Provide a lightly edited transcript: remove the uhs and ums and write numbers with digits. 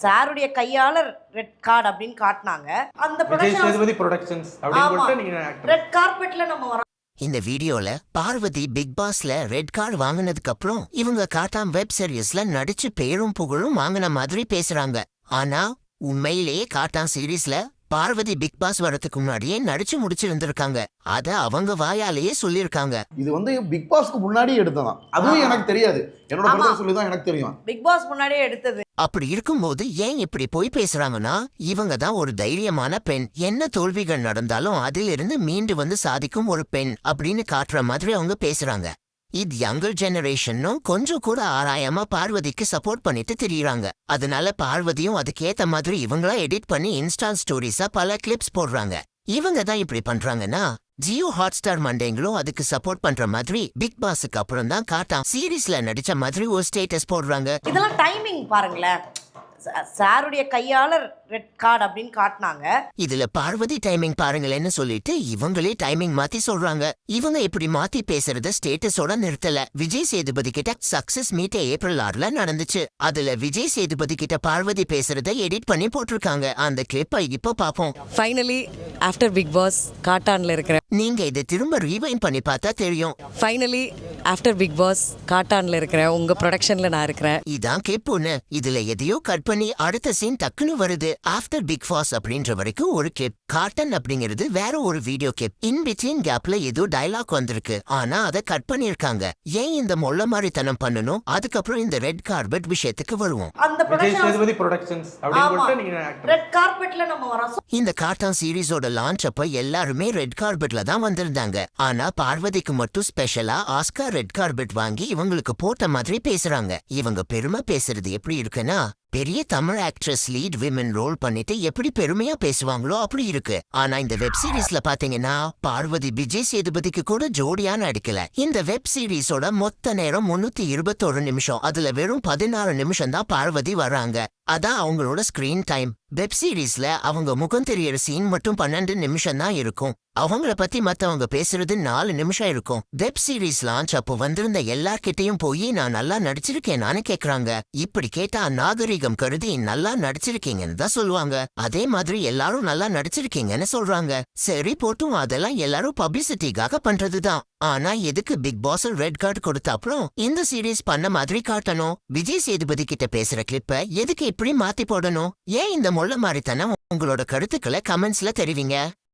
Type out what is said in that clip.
சாருடைய கையால red card அப்படின்னு காட்டினாங்க. அந்த விஜய் சேதுபதி ப்ரொடக்ஷன் ப்ரொடக்ஷன்ஸ் அப்படின்னு போட்டு நீங்க ரெட் கார்பெட்ல நம்ம வரோம். இந்த வீடியோல பார்வதி பிக் பாஸ்ல ரெட் கார்டு வாங்கினதுக்கு அப்புறம் இவங்க காட்டாம் வெப் சீரிஸ்ல நடிச்சு பேரும் புகழும் வாங்கின மாதிரி பேசுறாங்க. ஆனா உண்மையிலேயே காட்டாம் சீரீஸ்ல பார்வதி பிக் பாஸ் வரதுக்கு முன்னாடியே நடிச்சு முடிச்சிருந்திருக்காங்க. அத அவங்க வாயாலேயே சொல்லியிருக்காங்க. இது வந்து பிக் பாஸ்க்கு முன்னாடி எடுத்ததான். அதுவும் எனக்கு தெரியாது. என்னோட பிரதர் சொல்லி தான் எனக்கு தெரியும். பிக் பாஸ் முன்னாடியே எடுத்தது. அப்படி இருக்கும்போது ஏன் இப்படி போய் பேசுறாங்கன்னா, இவங்க தான் ஒரு தைரியமான பெண், என்ன தோல்விகள் நடந்தாலும் அதிலிருந்து மீண்டு வந்து சாதிக்கும் ஒரு பெண் அப்படின்னு காட்டுற மாதிரி அவங்க பேசுறாங்க. இது யங்கர் ஜெனரேஷனும் கொஞ்சம் கூட ஆராயாம பார்வதிக்கு சப்போர்ட் பண்ணிட்டு திரியுறாங்க. அதனால பார்வதியும் அதுக்கேத்த மாதிரி இவங்களா எடிட் பண்ணி இன்ஸ்டா ஸ்டோரிஸா பல கிளிப்ஸ் போடுறாங்க. இவங்க தான் இப்படி பண்றாங்கன்னா, ஜியோ ஹாட்ஸ்டார் மண்டேங்களும் அதுக்கு சப்போர்ட் பண்ற மாதிரி பிக் பாஸுக்கு அப்புறம் தான் காட்டாம் சீரீஸ்ல நடிச்ச மாதிரி ஒரு ஸ்டேட்டஸ் போடுறாங்க. இதெல்லாம் டைமிங் பாருங்களேன். சாருடைய கையால ரெட் கார்டு அப்படின்னு காட்டினாங்க. இதுல பார்வதி டைமிங் பாருங்களேன்னு சொல்லிட்டு இவங்களே டைமிங் மாத்தி சொல்றாங்க. இவங்க இப்படி மாத்தி பேசுறத ஸ்டேட்டஸோட நிறுத்தல. விஜய் சேதுபதி கிட்ட சக்சஸ் மீட் ஏப்ரல் 6ல நடந்துச்சு. அதுல விஜய் சேதுபதி கிட்ட பார்வதி பேசுறத எடிட் பண்ணி போட்டிருக்காங்க. அந்த கிளிப்பை இப்போ பாப்போம். ஃபைனலி ஆஃப்டர் பிக் பாஸ் காட்டான்ல இருக்கிறேன். நீங்க இதை திரும்ப ரீவைண்ட் பண்ணி பார்த்தா தெரியும். ஃபைனலி ஆஃப்டர் பிக் பாஸ் காட்டான்ல இருக்கிறேன். உங்க ப்ரொடக்ஷன்ல நான் இருக்கிறேன். இதான் கிளிப் ஒண்ணு. இதுல எதையோ கட் பண்ணி அடுத்த சீன் டக்குன்னு வருது. ஆஃப்டர் பிக் பாஸ் அப்படின்ற வரைக்கும் ஒரு கிளிப். காட்டன் அப்படிங்கிறது வேற ஒரு வீடியோ கிளிப். இன் பிட்வீன் கேப்ல ஏதோ டயலாக் வந்திருக்கு. ஆனா அதை கட் பண்ணிருக்காங்க. ஏன் இந்த மொள்ள மாதிரித்தனம் பண்ணணும்? அதுக்கப்புறம் இந்த ரெட் கார்பெட் விஷயத்துக்கு வருவோம். அந்த விஜய் சேதுபதி ப்ரொடக்ஷன்ஸ் அப்படின்னு போட்டு நீங்க ரெட் கார்பெட்ல நம்ம வரோம். இந்த காட்டான் சீரீஸோட லான்ச் அப்ப எல்லாருமே ரெட் கார்பெட்ல தான் வந்திருந்தாங்க. ஆனா பார்வதிக்கு மட்டும் ஸ்பெஷலா ஆஸ்கார் ரெட் கார்பெட் வாங்கி இவங்களுக்கு போட்ட மாதிரி பேசுறாங்க. இவங்க பெருமை பேசுறது எப்படி இருக்குன்னா, பெரிய Tamil actress lead women role பண்ணிட்டு எப்படி பெருமையா பேசுவாங்களோ அப்படி இருக்கு. ஆனா இந்த வெப் சீரிஸ்ல பாத்தீங்கன்னா பார்வதி விஜய் சேதுபதிக்கு கூட ஜோடியா நடிக்கல. இந்த வெப் சீரிஸோட மொத்த நேரம் 321 நிமிஷம். அதுல வெறும் 16 நிமிஷம் தான் பார்வதி வராங்க. அதான் அவங்களோட ஸ்கிரீன் டைம். வெப் சீரிஸ்ல அவங்க முகம் தெரியற சீன் மட்டும் 12 நிமிஷம் தான் இருக்கும். அவங்கள பத்தி மத்தவங்க பேசுறது 4 நிமிஷம் இருக்கும். வெப் சீரிஸ் லான்ச் அப்போ வந்திருந்த எல்லார்கிட்டையும் போய் நான் நல்லா நடிச்சிருக்கேன் நானே கேக்குறாங்க. இப்படி கேட்டா நாகரிகம் கருதி நல்லா நடிச்சிருக்கீங்கன்னு தான் சொல்லுவாங்க. அதே மாதிரி எல்லாரும் நல்லா நடிச்சிருக்கீங்கன்னு சொல்றாங்க. சரி போட்டும், அதெல்லாம் எல்லாரும் பப்ளிசிட்டிக்காக பண்றதுதான். ஆனா எதுக்கு பிக் பாஸ் ரெட் கார்டு கொடுத்த அப்புறம் இந்த சீரீஸ் பண்ண மாதிரி காட்டணும்? விஜய் சேதுபதி கிட்ட பேசுற கிளிப்ப எதுக்கு இப்படி மாத்தி போடணும்? ஏன் இந்த மொள்ள மாதிரித்தனம்? உங்களோட கருத்துக்களை கமெண்ட்ஸ்ல தெரிவிங்க.